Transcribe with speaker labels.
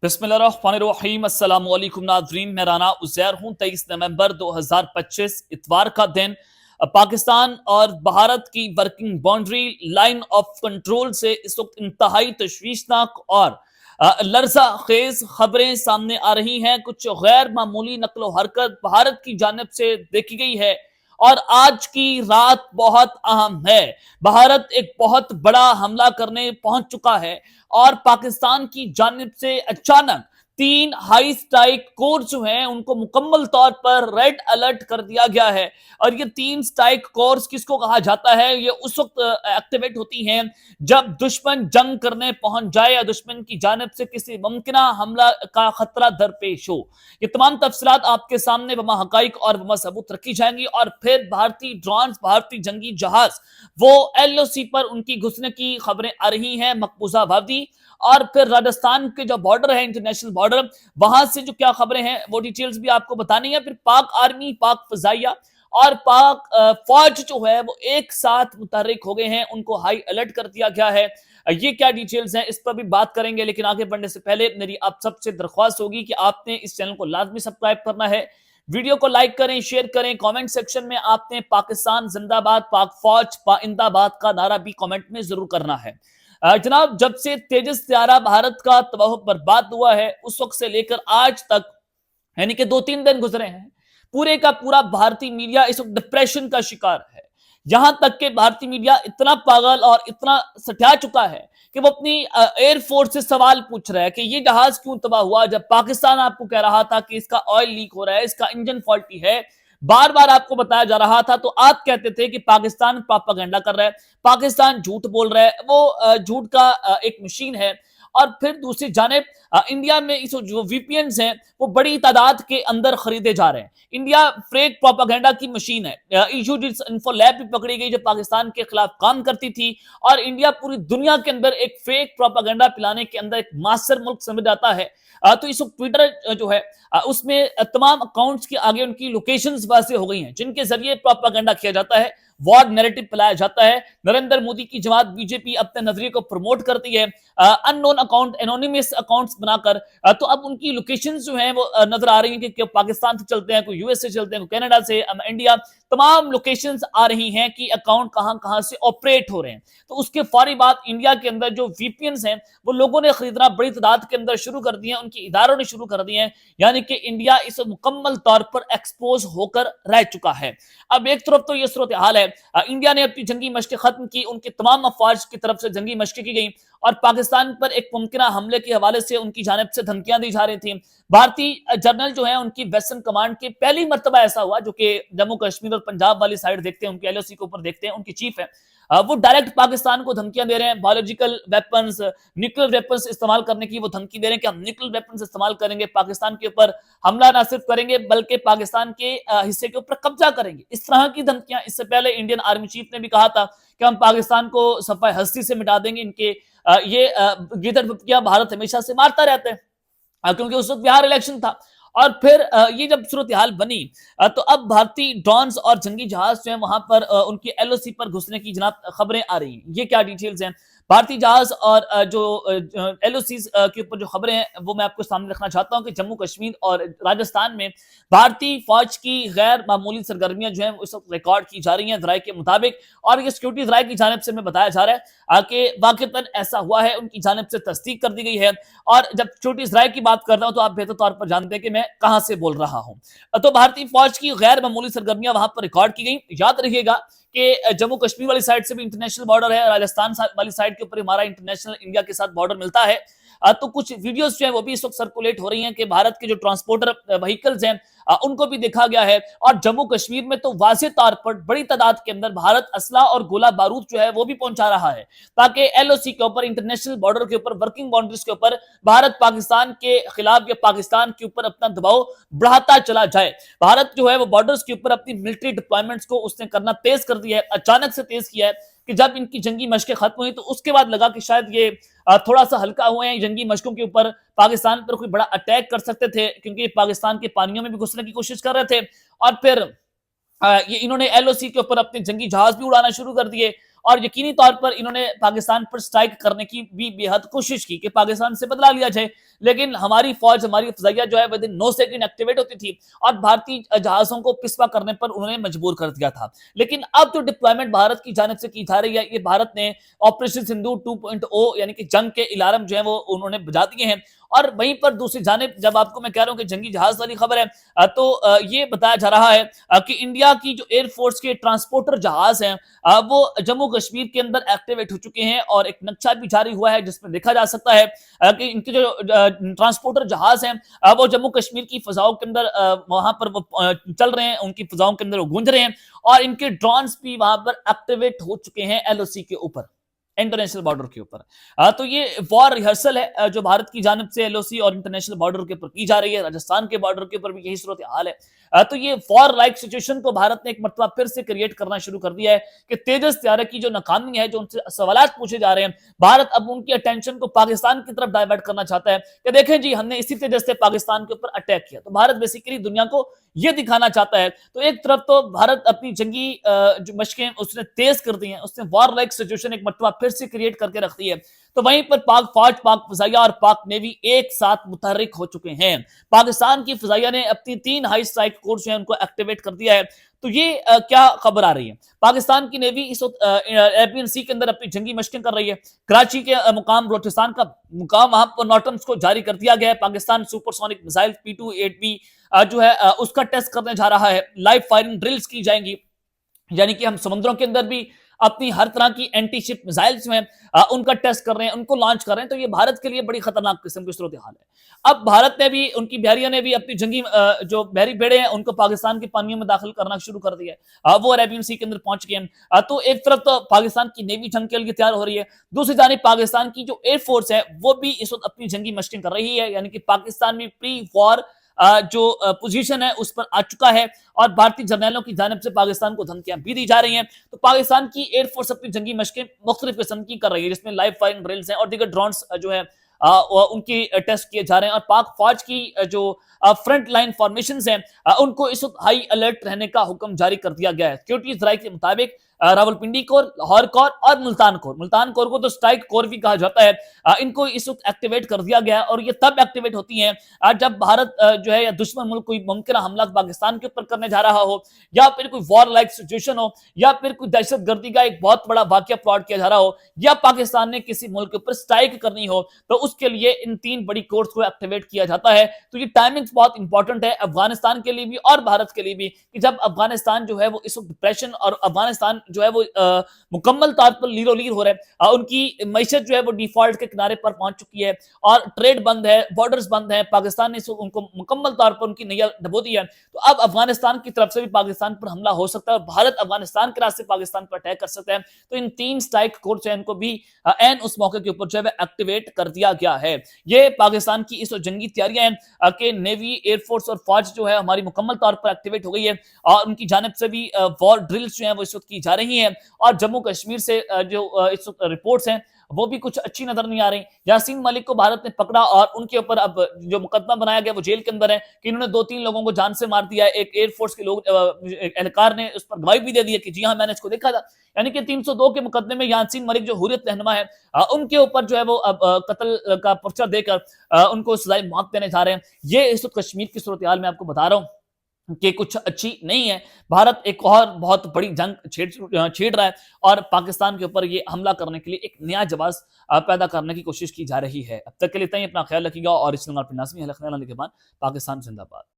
Speaker 1: बिस्मिल्लाहिर्रहमानिर्रहीम अस्सलाम वालेकुम नाज़रीन, मैं राना उज़ैर हूँ। 23 नवंबर 2025 इतवार का दिन पाकिस्तान और भारत की working boundary line of control से इस वक्त इंतहाई तशवीशनाक और लर्जा खेज खबरें सामने आ रही हैं। कुछ गैर मामूली नकलो हरकत भारत की जानिब से देखी गई है और आज की रात बहुत अहम है। भारत एक बहुत बड़ा हमला करने पहुंच चुका है और पाकिस्तान की जानिब से अचानक 3 हाई स्ट्राइक कोर जो हैं उनको मुकम्मल तौर पर रेड अलर्ट कर दिया गया है। और ये 3 स्ट्राइक कोर्स किसको कहा जाता है? ये उस वक्त एक्टिवेट होती हैं जब दुश्मन जंग करने पहुंच जाए या दुश्मन की जानिब से किसी मुमकिना हमला का खतरा दरपेश हो। ये तमाम तफसीलात आपके सामने बमा हकाइक और बमा सबूत रखी जाएंगी। और फिर भारतीय ड्रोन, भारतीय जंगी जहाज वो LOC पर उनकी घुसने की खबरें आ रही हैं, मकबूजा वादी। और फिर राजस्थान के जो बॉर्डर है, इंटरनेशनल बॉर्डर, वहां से जो क्या खबरें हैं वो डिटेल्स भी आपको बतानी है। फिर पाक आर्मी, पाक फजाइया और पाक फौज जो है वो एक साथ मुतहर्रिक हो गए हैं, उनको हाई अलर्ट कर दिया गया है। ये क्या डिटेल्स हैं इस पर भी बात करेंगे, लेकिन आगे बढ़ने से पहले मेरी आप सबसे दरख्वास्त होगी कि आपने इस चैनल को लाजमी सब्सक्राइब करना है, वीडियो को लाइक करें, शेयर करें, कमेंट सेक्शन में आपने पाकिस्तान जिंदाबाद, पाक फौज पाइंदाबाद का नारा भी कमेंट में जरूर करना है। जनाब, जब से तेजस त्यारा भारत का तबाह बर्बाद हुआ है उस वक्त से लेकर आज तक, यानी कि 2-3 दिन गुजरे हैं, पूरे का पूरा भारतीय मीडिया इस वक्त डिप्रेशन का शिकार है। यहां तक कि भारतीय मीडिया इतना पागल और इतना सठा चुका है कि वो अपनी एयरफोर्स से सवाल पूछ रहा है कि ये जहाज क्यों तबाह हुआ, जब पाकिस्तान आपको कह रहा था कि इसका ऑयल लीक हो रहा है, इसका इंजन फॉल्टी है, बार बार आपको बताया जा रहा था। तो आप कहते थे कि पाकिस्तान प्रोपेगेंडा कर रहा है, पाकिस्तान झूठ बोल रहा है, वो झूठ का एक मशीन है। और फिर दूसरी जानिब इंडिया में इस जो VPNs हैं वो बड़ी तादाद के अंदर खरीदे जा रहे हैं। इंडिया फेक प्रोपेगेंडा की मशीन है। इशूज इन्फो लैब भी पकड़ी गई जो पाकिस्तान के खिलाफ काम करती थी, और इंडिया पूरी दुनिया के अंदर एक फेक प्रोपेगेंडा पिलाने के अंदर एक मास्टर मुल्क समझ जाता है। तो इस वक्त ट्विटर जो है उसमें तमाम अकाउंट्स के आगे उनकी लोकेशंस वाजे हो गई हैं जिनके जरिए प्रोपेगेंडा किया जाता है, वॉर नैरेटिव फैलाया जाता है। नरेंद्र मोदी की जमात BJP अपने नजरिए को प्रमोट करती है अननोन अकाउंट, एनोनिमस अकाउंट्स बनाकर। तो अब उनकी लोकेशंस जो हैं वो नजर आ रही हैं कि पाकिस्तान से चलते हैं, कोई US से चलते हैं, कोई कनाडा से, इंडिया, तमाम लोकेशंस आ रही हैं कि अकाउंट कहां कहां से ऑपरेट हो रहे हैं। तो उसके फौरी बाद इंडिया के अंदर जो VPNs हैं वो लोगों ने खरीदना बड़ी तादाद के अंदर शुरू कर दिए हैं, उनकी इदारों ने शुरू कर दिए हैं, यानी कि इंडिया इस मुकम्मल तौर पर एक्सपोज होकर रह चुका है। अब एक तरफ तो ये सूरत हाल है, इंडिया ने अपनी जंगी मशकें खत्म की, उनके तमाम अफवाज की तरफ से जंगी मशकें की गई और पाकिस्तान पर एक मुमकिन हमले के हवाले से उनकी जानिब से धमकियां दी जा रही थी। भारतीय जनरल जो है उनकी वेस्टर्न कमांड के पहली मरतबा ऐसा हुआ, जो कि जम्मू कश्मीर और पंजाब वाली साइड देखते हैं, उनके LOC के ऊपर देखते हैं, उनकी चीफ है, वो डायरेक्ट पाकिस्तान को धमकियां दे रहे हैं, बायोलॉजिकल वेपन्स, न्यूक्लियर वेपन्स इस्तेमाल करने की वो धमकी दे रहे हैं कि हम न्यूक्लियर वेपन्स इस्तेमाल करेंगे, पाकिस्तान के ऊपर हमला ना सिर्फ करेंगे बल्कि पाकिस्तान के हिस्से के ऊपर कब्जा करेंगे। इस तरह की धमकियां इससे पहले इंडियन आर्मी चीफ ने भी कहा था कि हम पाकिस्तान को सफाई हस्ती से मिटा देंगे। इनके ये गिदड़ बप्पियां भारत हमेशा से मारता रहता है, क्योंकि उस वक्त बिहार इलेक्शन था। और फिर ये जब सूरत हाल बनी तो अब भारतीय ड्रोन्स और जंगी जहाज जो है वहां पर उनकी LOC पर घुसने की जनाब खबरें आ रही हैं। ये क्या डिटेल्स हैं भारतीय जहाज और जो LOCs के ऊपर जो खबरें हैं वो मैं आपको सामने रखना चाहता हूं कि जम्मू कश्मीर और राजस्थान में भारतीय फौज की गैर मामूली सरगर्मियां जो है उस वक्त रिकॉर्ड की जा रही हैं जराये के मुताबिक। और ये सिक्योरिटी जराये की जानिब से में बताया जा रहा है कि वाकईतन ऐसा हुआ है, उनकी जानिब से तस्दीक कर दी गई है। और जब सिक्योरिटी जराये की बात कर रहा हूं तो आप बेहतर तौर पर जानते हैं कि मैं कहां से बोल रहा हूं। तो भारतीय फौज की गैर मामूली सरगर्मियां वहां पर रिकॉर्ड की गई। याद रखिएगा कि जम्मू कश्मीर वाली साइड से भी इंटरनेशनल बॉर्डर है, राजस्थान वाली साइड के ऊपर हमारा इंटरनेशनल इंडिया के साथ बॉर्डर मिलता है। तो कुछ वीडियोस जो है वो भी इस वक्त सर्कुलेट हो रही हैं कि भारत के जो ट्रांसपोर्टर व्हीकल्स हैं उनको भी देखा गया है। और जम्मू कश्मीर में तो वाज़ेह तौर पर बड़ी तादाद के अंदर भारत असला और गोला बारूद जो है वो भी पहुंचा रहा है, ताकि LOC के ऊपर, इंटरनेशनल बॉर्डर के ऊपर, वर्किंग बाउंड्रीज के ऊपर भारत पाकिस्तान के खिलाफ या पाकिस्तान के ऊपर अपना दबाव बढ़ाता चला जाए। भारत जो है वो बॉर्डर्स के ऊपर अपनी मिलिट्री डिप्लॉयमेंट्स को उसने करना तेज कर दिया है, अचानक से तेज किया है कि जब इनकी जंगी मशकें खत्म हुई तो उसके बाद लगा कि शायद ये थोड़ा सा हल्का हुए हैं, जंगी मशकों के ऊपर पाकिस्तान पर कोई बड़ा अटैक कर सकते थे, क्योंकि पाकिस्तान के पानियों में भी घुसने की कोशिश कर रहे थे। और फिर ये इन्होंने LOC के ऊपर अपने जंगी जहाज भी उड़ाना शुरू कर दिए اور یقینی طور پر انہوں نے پاکستان پر سٹرائک کرنے کی بھی بے حد کوشش کی کہ پاکستان سے بدلہ لیا جائے، لیکن ہماری فوج، ہماری فضائیہ جو ہے ودن 9 سیکنڈ ایکٹیویٹ ہوتی تھی اور بھارتی جہازوں کو پسپا کرنے پر انہوں نے مجبور کر دیا تھا۔ لیکن اب جو ڈپلائمنٹ بھارت کی جانب سے کی جا رہی ہے، یہ بھارت نے آپریشن سندھو 2.0 یعنی کہ جنگ کے الارم جو ہے وہ انہوں نے بجا دیے ہیں۔ اور وہیں پر دوسری جانب جب آپ کو میں کہہ رہا ہوں کہ جنگی جہاز والی خبر ہے، تو یہ بتایا جا رہا ہے کہ انڈیا کی جو ایئر فورس کے ٹرانسپورٹر جہاز ہیں وہ جموں کشمیر کے اندر ایکٹیویٹ ہو چکے ہیں، اور ایک نقشہ بھی جاری ہوا ہے جس میں دیکھا جا سکتا ہے کہ ان کے جو ٹرانسپورٹر جہاز ہیں وہ جموں کشمیر کی فضاؤں کے اندر وہاں پر وہ چل رہے ہیں، ان کی فضاؤں کے اندر وہ گونج رہے ہیں، اور ان کے ڈرونز بھی وہاں پر ایکٹیویٹ ہو چکے ہیں ایل او سی کے اوپر، انٹرنیشنل بارڈر کے اوپر۔ تو یہ وار ریہرسل ہے جو بھارت کی جانب سے ایل او سی اور انٹرنیشنل بارڈر کے اوپر کی جا رہی ہے۔ راجستھان کے بارڈر کے اوپر بھی یہی صورتحال ہے۔ تو یہ وار لائک سچویشن کو بھارت نے ایک مرتبہ پھر سے کریٹ کرنا شروع کر دیا ہے کہ تیجس طیارے کی جو ناکامی ہے، جو ان سے سوالات پوچھے جا رہے ہیں، بھارت اب ان کی اٹینشن کو پاکستان کی طرف ڈائیورٹ کرنا چاہتا ہے کہ دیکھیں جی ہم نے اسی تیجس سے پاکستان کے اوپر اٹیک کیا۔ تو بھارت بیسیکلی دنیا کو یہ دکھانا چاہتا ہے۔ تو ایک طرف تو بھارت اپنی جنگی جو مشقیں اس نے تیز کر دی ہیں، اس نے وار لائک سچویشن ایک مرتبہ پھر سے کریٹ کر کے رکھ دی ہے، تو وہیں پر پاک فوج، پاک فضائیہ اور پاک نیوی ایک ساتھ متحرک ہو چکے ہیں۔ پاکستان کی فضائیہ نے اپنی 3 ہائی اسٹرائک کورس جو ہیں ان کو ایکٹیویٹ کر دیا ہے۔ تو یہ کیا خبر آ رہی ہے؟ پاکستان کی نیوی اس وقت ایربین سی کے اندر اپنی جنگی مشقیں کر رہی ہے۔ کراچی کے مقام، بلوچستان کا مقام، وہاں پر نوٹنس کو جاری کر دیا گیا ہے۔ Pakistan super sonic missile P-28B جو ہے اس کا ٹیسٹ کرنے جا رہا ہے۔ لائیو فائرنگ ڈرلز کی جائیں گی، یعنی کہ ہم سمندروں کے اندر بھی اپنی ہر طرح کی اینٹی شپ میزائلز جو ہیں ان کا ٹیسٹ کر رہے ہیں، ان کو لانچ کر رہے ہیں۔ تو یہ بھارت کے لیے بڑی خطرناک قسم کی صورتحال ہے۔ اب بھارت نے بھی، ان کی بحریہ نے بھی اپنی جنگی جو بحری بیڑے ہیں ان کو پاکستان کے پانیوں میں داخل کرنا شروع کر دیا ہے، وہ عربین سی کے اندر پہنچ گئے ہیں۔ تو ایک طرف تو پاکستان کی نیوی جنگ کے لیے تیار ہو رہی ہے، دوسری جانب پاکستان کی جو ایئر فورس ہے وہ بھی اس وقت اپنی جنگی مشقیں کر رہی ہے، یعنی کہ پاکستان میں پری وار جو پوزیشن ہے اس پر آ چکا ہے، اور بھارتی جرنیلوں کی جانب سے پاکستان کو دھمکیاں بھی دی جا رہی ہیں۔ تو پاکستان کی ایئر فورس اپنی جنگی مشقیں مختلف قسم کی کر رہی ہے، جس میں لائیو فائرنگ ڈرلز ہیں اور دیگر ڈرونز جو ہے ان کی ٹیسٹ کیے جا رہے ہیں، اور پاک فوج کی جو فرنٹ لائن فارمیشنز ہیں ان کو اس وقت ہائی الرٹ رہنے کا حکم جاری کر دیا گیا ہے۔ سیکورٹی ذرائع کے مطابق راولپنڈی کور، لاہور کور اور ملتان کور کو تو سٹرائک کور بھی کہا جاتا ہے، ان کو اس وقت ایکٹیویٹ کر دیا گیا ہے، اور یہ تب ایکٹیویٹ ہوتی ہیں جب بھارت جو ہے یا دشمن ملک کوئی ممکنہ حملہ پاکستان کے اوپر کرنے جا رہا ہو، یا پھر کوئی وار لائک سچویشن ہو، یا پھر کوئی دہشت گردی کا ایک بہت بڑا واقعہ پلاٹ کیا جا رہا ہو، یا پاکستان نے کسی ملک کے اوپر سٹرائک کرنی ہو، تو اس کے لیے ان 3 بڑی کورس کو ایکٹیویٹ کیا جاتا ہے۔ تو یہ ٹائمنگز بہت امپورٹنٹ ہے افغانستان کے لیے بھی اور بھارت کے لیے بھی، کہ جب افغانستان جو ہے وہ اس وقت ڈپریشن، اور افغانستان جو ہے وہ مکمل طور پر لیرو لیر ہو رہا ہے، ان کی معیشت جو ہے وہ ڈیفالٹ کے کنارے پر پہنچ چکی ہے، اور ٹریڈ بند ہے، بارڈرز بند ہیں، پاکستان نے ان کو مکمل طور پر ان کی نیا ڈبو دی ہے۔ تو اب افغانستان کی طرف سے بھی پاکستان پر حملہ ہو سکتا ہے، اور بھارت افغانستان کے راستے پاکستان پر اٹیک کر سکتا ہے۔ تو ان 3 سٹرائک کورس ہیں ان کو بھی اس موقع کے اوپر جو ہے ایکٹیویٹ کر دیا گیا ہے۔ یہ پاکستان کی اس جنگی تیاریاں ہیں کہ نیوی، ایئر فورس اور فوج جو ہے ہماری مکمل طور پر ایکٹیویٹ ہو گئی ہے، اور ان کی جانب سے بھی وار ڈرلز جو ہیں وہ اس وقت کی جا رہی ہیں، اور جموں کشمیر سے جو اس وقت رپورٹس ہیں وہ بھی کچھ اچھی نظر نہیں آ رہی۔ یاسین ملک کو بھارت نے پکڑا، اور ان کے اوپر اب جو مقدمہ بنایا گیا وہ جیل کے اندر ہے کہ انہوں نے 2-3 لوگوں کو جان سے مار دیا ہے۔ ایک ایئر فورس کے لوگ اہلکار نے اس پر گواہی بھی دے دی ہے کہ جی ہاں میں نے اس کو دیکھا تھا، یعنی کہ 302 کے مقدمے میں یاسین ملک جو حریت رہنما ہے ان کے اوپر جو ہے وہ اب قتل کا پرچہ دے کر ان کو سزائے موت دینے جا رہے ہیں۔ یہ اس وقت کشمیر کی صورتحال میں آپ کو بتا رہا ہوں کہ کچھ اچھی نہیں ہے۔ بھارت ایک اور بہت بڑی جنگ چھیڑ رہا ہے، اور پاکستان کے اوپر یہ حملہ کرنے کے لیے ایک نیا جواز پیدا کرنے کی کوشش کی جا رہی ہے۔ اب تک کے لیے اتنا ہی، اپنا خیال رکھیے گا، اور اس نظمی پاکستان زندہ باد۔